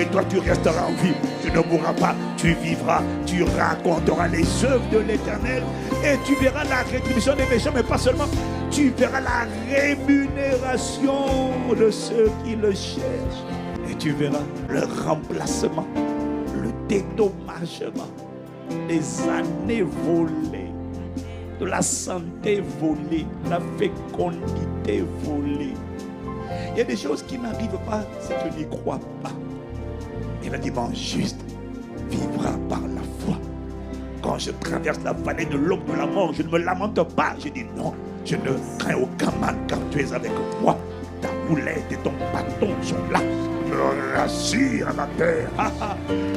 Et toi, tu resteras en vie. Tu ne mourras pas, tu vivras, tu raconteras les œuvres de l'Éternel et tu verras la rétribution des méchants, mais pas seulement. Tu verras la rémunération de ceux qui le cherchent. Et tu verras le remplacement, le dédommagement des années volées, de la santé volée, de la fécondité volée. Il y a des choses qui n'arrivent pas si tu n'y crois pas. Et le dimanche juste vivra par la foi. Quand je traverse la vallée de l'ombre de la mort, je ne me lamente pas. Je dis non, je ne crains aucun mal car tu es avec moi. Ta houlette et ton bâton sont là. Me rassure à ma terre.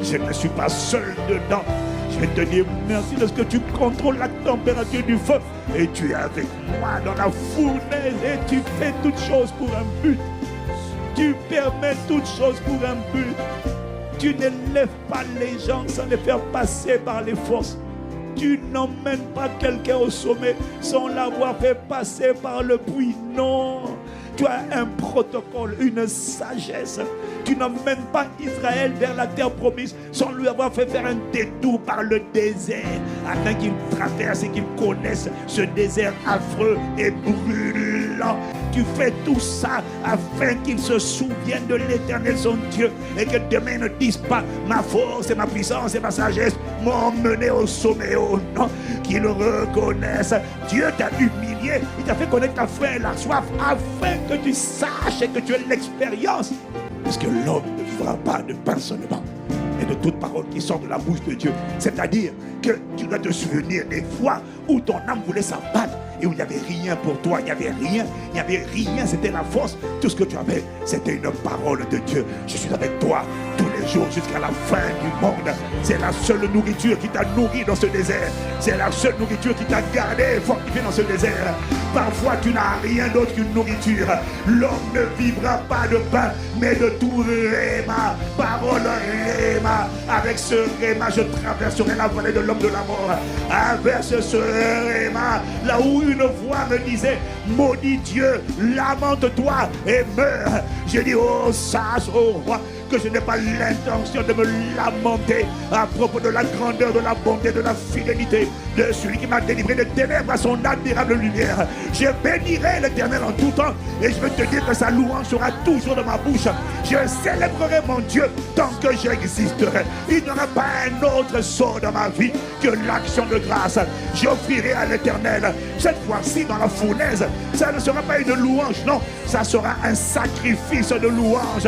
Je ne suis pas seul dedans. Je vais te dire merci parce que tu contrôles la température du feu. Et tu es avec moi dans la fournaise. Et tu fais toutes choses pour un but. Tu permets toutes choses pour un but. Tu ne lèves pas les gens sans les faire passer par les forces. Tu n'emmènes pas quelqu'un au sommet sans l'avoir fait passer par le puits. Non. Tu as un protocole, une sagesse. Tu n'emmènes pas Israël vers la terre promise sans lui avoir fait faire un détour par le désert afin qu'il traverse et qu'il connaisse ce désert affreux et brûlant. Tu fais tout ça afin qu'il se souvienne de l'Éternel son Dieu et que demain ne dise pas ma force et ma puissance et ma sagesse m'ont mené au sommet. Oh non, qu'il reconnaisse. Dieu t'a humilié, il t'a fait connaître la faim et la soif afin que tu saches et que tu aies l'expérience. Parce que l'homme ne vivra pas de pain seulement, mais de toute parole qui sort de la bouche de Dieu. C'est-à-dire que tu dois te souvenir des fois où ton âme voulait s'abattre et où il n'y avait rien pour toi, il n'y avait rien, c'était la force. Tout ce que tu avais, c'était une parole de Dieu. Je suis avec toi tous les jours jusqu'à la fin du monde. C'est la seule nourriture qui t'a nourri dans ce désert. C'est la seule nourriture qui t'a gardé fortifié dans ce désert. Parfois tu n'as rien d'autre qu'une nourriture. L'homme ne vivra pas de pain, mais de tout réma. Parole réma. Avec ce réma, je traverserai la vallée de l'homme de la mort. Avec ce réma, là où une voix me disait, maudit Dieu, lamente-toi et meurs. J'ai dit, oh sache, oh roi, que je n'ai pas l'intention de me lamenter à propos de la grandeur, de la bonté, de la fidélité de celui qui m'a délivré des ténèbres à son admirable lumière. Je bénirai l'Éternel en tout temps et je veux te dire que sa louange sera toujours dans ma bouche. Je célébrerai mon Dieu tant que j'existerai. Il n'y aura pas un autre sort dans ma vie que l'action de grâce. J'offrirai à l'Éternel, cette fois-ci dans la fournaise, ça ne sera pas une louange, non, ça sera un sacrifice de louange.